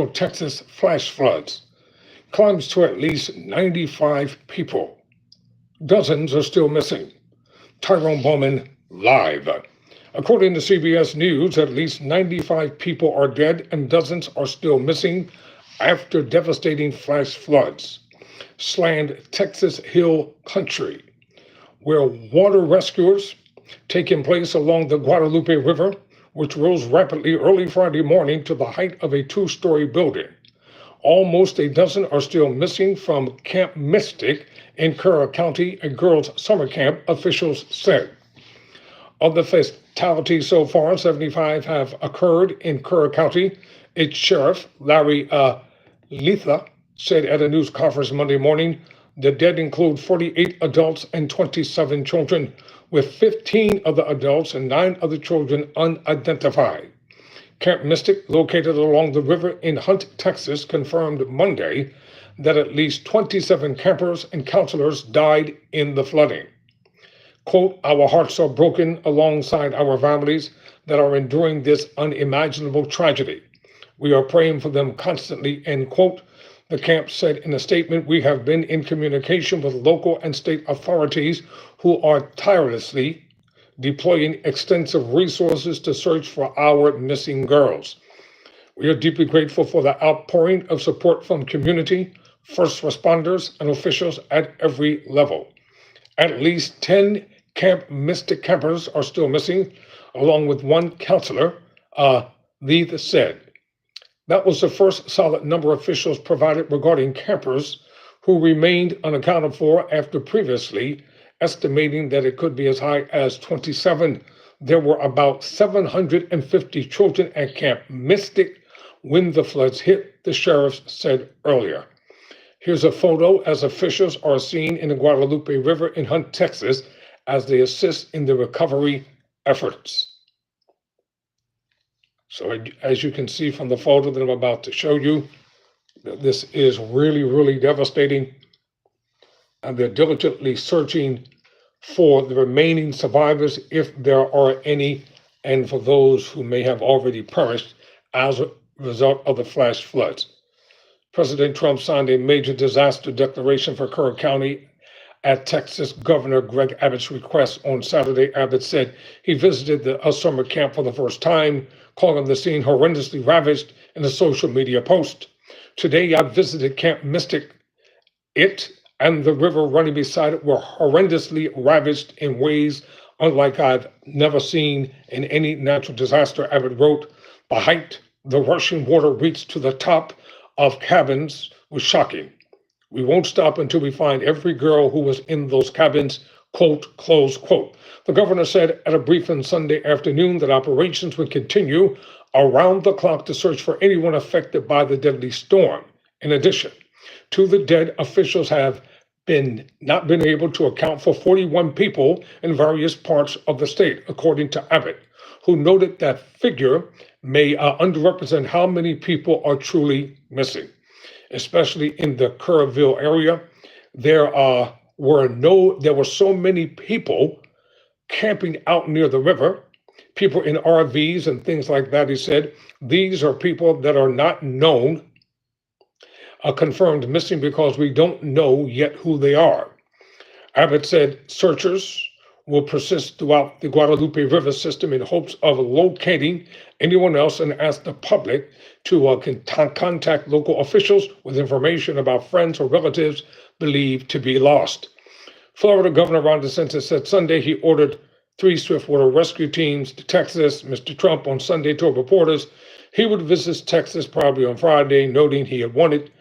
Texas flash floods climbs to at least 95 people. Dozens are still missing. Tyrone Bowman live. According to CBS News, at least 95 people are dead and dozens are still missing after devastating flash floods slammed Texas Hill Country, where water rescuers taking place along the Guadalupe River, which rose rapidly early Friday morning to the height of a two-story building. Almost a dozen are still missing from Camp Mystic in Curry County, a girls' summer camp, officials said. Of the fatalities so far, 75 have occurred in Curry County. Its sheriff, Larry Letha, said at a news conference Monday morning. The dead include 48 adults and 27 children, with 15 of the adults and 9 of the children unidentified. Camp Mystic, located along the river in Hunt, Texas, confirmed Monday that at least 27 campers and counselors died in the flooding. Quote, our hearts are broken alongside our families that are enduring this unimaginable tragedy. We are praying for them constantly, end quote. The camp said in a statement, we have been in communication with local and state authorities who are tirelessly deploying extensive resources to search for our missing girls. We are deeply grateful for the outpouring of support from community, first responders, and officials at every level. At least 10 Camp Mystic campers are still missing, along with one counselor, Leith said. That was the first solid number officials provided regarding campers who remained unaccounted for after previously estimating that it could be as high as 27. There were about 750 children at Camp Mystic when the floods hit, the sheriff said earlier. Here's a photo as officials are seen in the Guadalupe River in Hunt, Texas, as they assist in the recovery efforts. So as you can see from the photo that I'm about to show you, this is really, really devastating. And they're diligently searching for the remaining survivors, if there are any, and for those who may have already perished as a result of the flash floods. President Trump signed a major disaster declaration for Curry County at Texas Governor Greg Abbott's request on Saturday. Abbott said he visited a summer camp for the first time, calling the scene horrendously ravaged in a social media post. Today, I visited Camp Mystic. It and the river running beside it were horrendously ravaged in ways unlike I've never seen in any natural disaster, Abbott wrote. The height the rushing water reached to the top of cabins was shocking. We won't stop until we find every girl who was in those cabins, quote, close quote. The governor said at a briefing Sunday afternoon that operations would continue around the clock to search for anyone affected by the deadly storm. In addition to the dead, officials have not been able to account for 41 people in various parts of the state, according to Abbott, who noted that figure may underrepresent how many people are truly missing, especially in the Kerrville area. There were so many people camping out near the river, people in RVs and things like that, he said. These are people that are not known, confirmed missing because we don't know yet who they are. Abbott said searchers will persist throughout the Guadalupe River system in hopes of locating anyone else and ask the public to contact local officials with information about friends or relatives believed to be lost. Florida Governor Ron DeSantis said Sunday he ordered 3 swiftwater rescue teams to Texas. Mr. Trump on Sunday told reporters he would visit Texas probably on Friday, noting he had wanted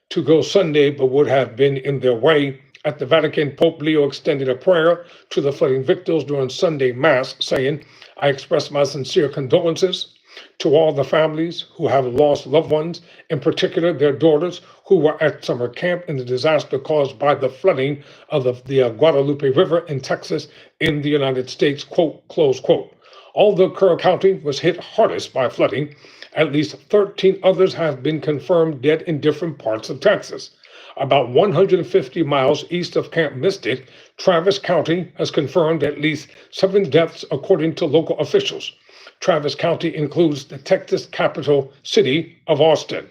to go Sunday but would have been in their way. At the Vatican, Pope Leo extended a prayer to the flooding victims during Sunday Mass, saying, I express my sincere condolences to all the families who have lost loved ones, in particular their daughters who were at summer camp in the disaster caused by the flooding of the Guadalupe River in Texas in the United States, quote, close quote. Although Curry County was hit hardest by flooding, at least 13 others have been confirmed dead in different parts of Texas. About 150 miles east of Camp Mystic, Travis County has confirmed at least 7 deaths according to local officials. Travis County includes the Texas capital city of Austin.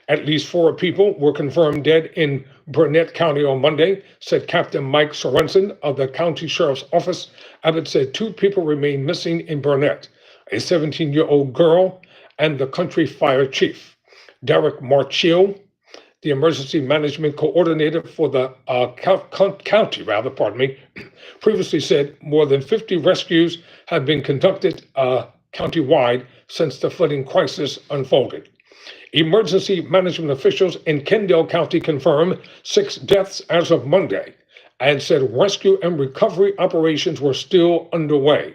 At least 4 people were confirmed dead in Burnett County on Monday, said Captain Mike Sorensen of the county sheriff's office. Abbott said 2 people remain missing in Burnett, a 17-year-old girl and the country fire chief. Derek Marchiel, the emergency management coordinator for the county, previously said more than 50 rescues have been conducted countywide since the flooding crisis unfolded. Emergency management officials in Kendall County confirmed 6 deaths as of Monday and said rescue and recovery operations were still underway.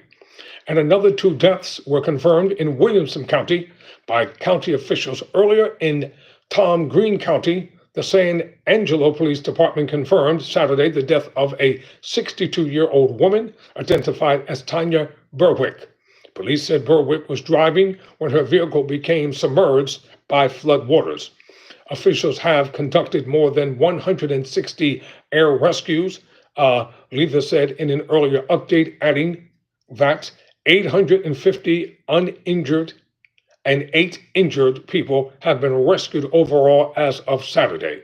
And another 2 deaths were confirmed in Williamson County by county officials. Earlier in Tom Green County, the San Angelo Police Department confirmed Saturday the death of a 62-year-old woman identified as Tanya Berwick. Police said Berwick was driving when her vehicle became submerged by flood waters. Officials have conducted more than 160 air rescues, Leather said in an earlier update, adding that 850 uninjured and 8 injured people have been rescued overall as of Saturday.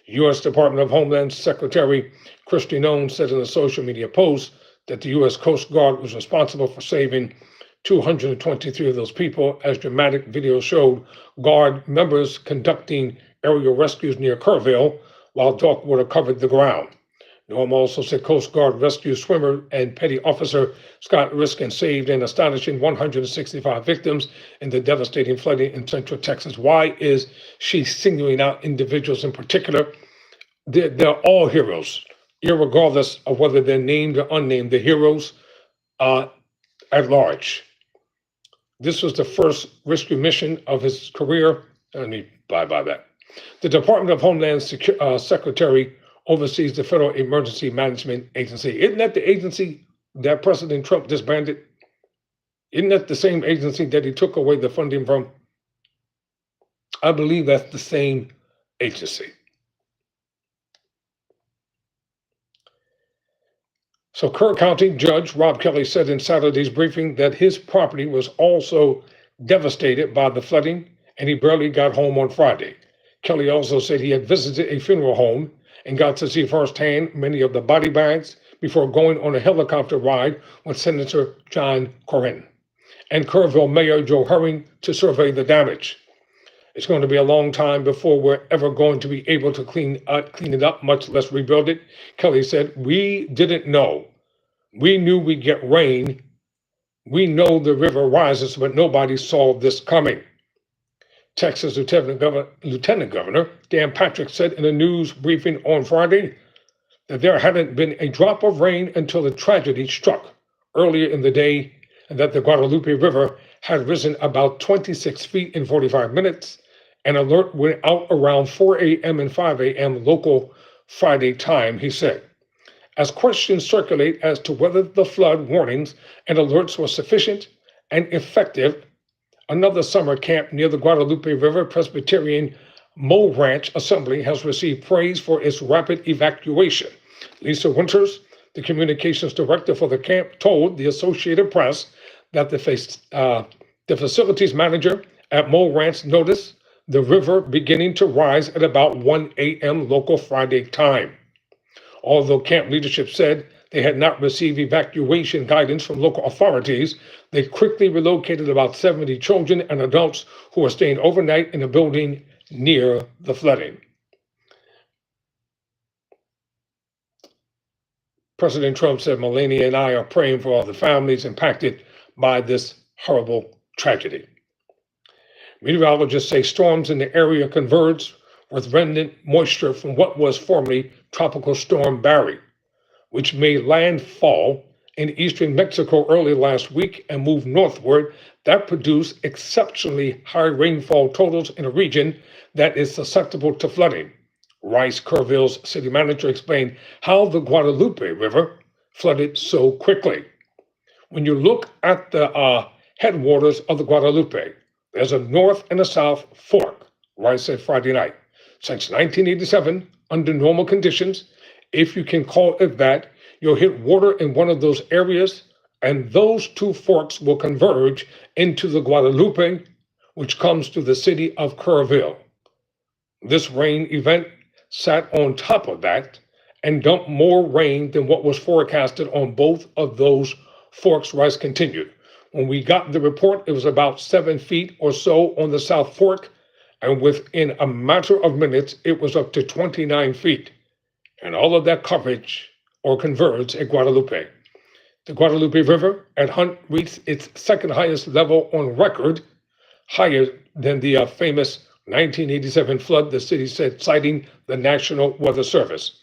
U.S. Department of Homeland Secretary Kristi Noem said in a social media post that the U.S. Coast Guard was responsible for saving 223 of those people, as dramatic video showed Guard members conducting aerial rescues near Kerrville while dark water covered the ground. Noem also said Coast Guard rescue swimmer and petty officer Scott Riskin saved an astonishing 165 victims in the devastating flooding in central Texas. Why is she singling out individuals in particular? They're all heroes, irregardless of whether they're named or unnamed. The heroes at large. This was the first rescue mission of his career. Let me buy that. The Department of Homeland Secretary oversees the Federal Emergency Management Agency. Isn't that the agency that President Trump disbanded? Isn't that the same agency that he took away the funding from? I believe that's the same agency. So Kerr County Judge Rob Kelly said in Saturday's briefing that his property was also devastated by the flooding and he barely got home on Friday. Kelly also said he had visited a funeral home and got to see firsthand many of the body bags before going on a helicopter ride with Senator John Cornyn and Kerrville Mayor Joe Herring to survey the damage. It's going to be a long time before we're ever going to be able to clean it up, much less rebuild it. Kelly said, we didn't know. We knew we'd get rain. We know the river rises, but nobody saw this coming. Texas Lieutenant Governor Dan Patrick said in a news briefing on Friday that there hadn't been a drop of rain until the tragedy struck earlier in the day, and that the Guadalupe River had risen about 26 feet in 45 minutes. An alert went out around 4 a.m. and 5 a.m. local Friday time, he said. As questions circulate as to whether the flood warnings and alerts were sufficient and effective, another summer camp near the Guadalupe River Presbyterian Mole Ranch Assembly has received praise for its rapid evacuation. Lisa Winters, the communications director for the camp, told the Associated Press that the facilities manager at Mole Ranch noticed the river beginning to rise at about 1 a.m. local Friday time. Although camp leadership said they had not received evacuation guidance from local authorities, they quickly relocated about 70 children and adults who were staying overnight in a building near the flooding. President Trump said, Melania and I are praying for all the families impacted by this horrible tragedy. Meteorologists say storms in the area converged with remnant moisture from what was formerly Tropical Storm Barry, which made landfall in eastern Mexico early last week and moved northward. That produced exceptionally high rainfall totals in a region that is susceptible to flooding. Rice, Kerrville's city manager, explained how the Guadalupe River flooded so quickly. When you look at the headwaters of the Guadalupe, there's a north and a south fork, Rice said Friday night. Since 1987, under normal conditions, if you can call it that, you'll hit water in one of those areas, and those two forks will converge into the Guadalupe, which comes to the city of Kerrville. This rain event sat on top of that and dumped more rain than what was forecasted on both of those forks, Rice continued. When we got the report, it was about 7 feet or so on the South Fork, and within a matter of minutes, it was up to 29 feet. And all of that coverage or converged at Guadalupe. The Guadalupe River at Hunt reached its second highest level on record, higher than the famous 1987 flood, the city said, citing the National Weather Service.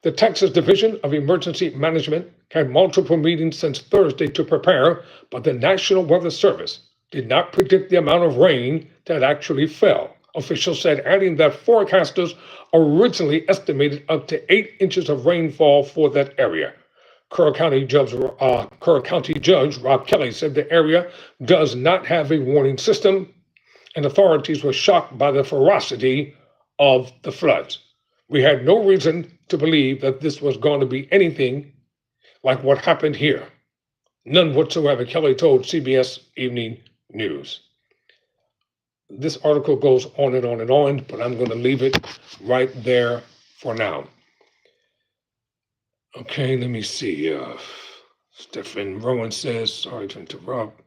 The Texas Division of Emergency Management had multiple meetings since Thursday to prepare, but the National Weather Service did not predict the amount of rain that actually fell. Officials said, adding that forecasters originally estimated up to 8 inches of rainfall for that area. Kerr County Judge Rob Kelly said the area does not have a warning system, and authorities were shocked by the ferocity of the floods. We had no reason to believe that this was going to be anything like what happened here. None whatsoever, Kelly told CBS Evening News. This article goes on and on and on, but I'm going to leave it right there for now. Okay, let me see. Stephen Rowan says, sorry to interrupt.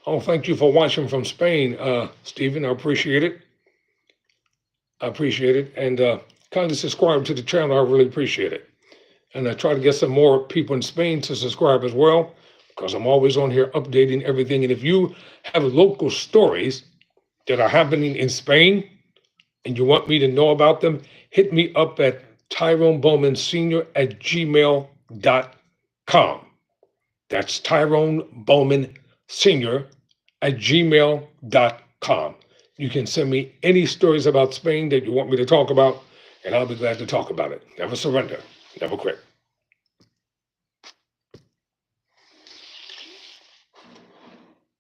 Oh, thank you for watching from Spain, Stephen. I appreciate it. And kindly subscribe to the channel. I really appreciate it. And I try to get some more people in Spain to subscribe as well, because I'm always on here updating everything. And if you have local stories that are happening in Spain and you want me to know about them, hit me up at Tyrone Bowman Sr. at gmail.com. That's Tyrone Bowman Sr. at gmail.com. You can send me any stories about Spain that you want me to talk about, and I'll be glad to talk about it. Never surrender, never quit.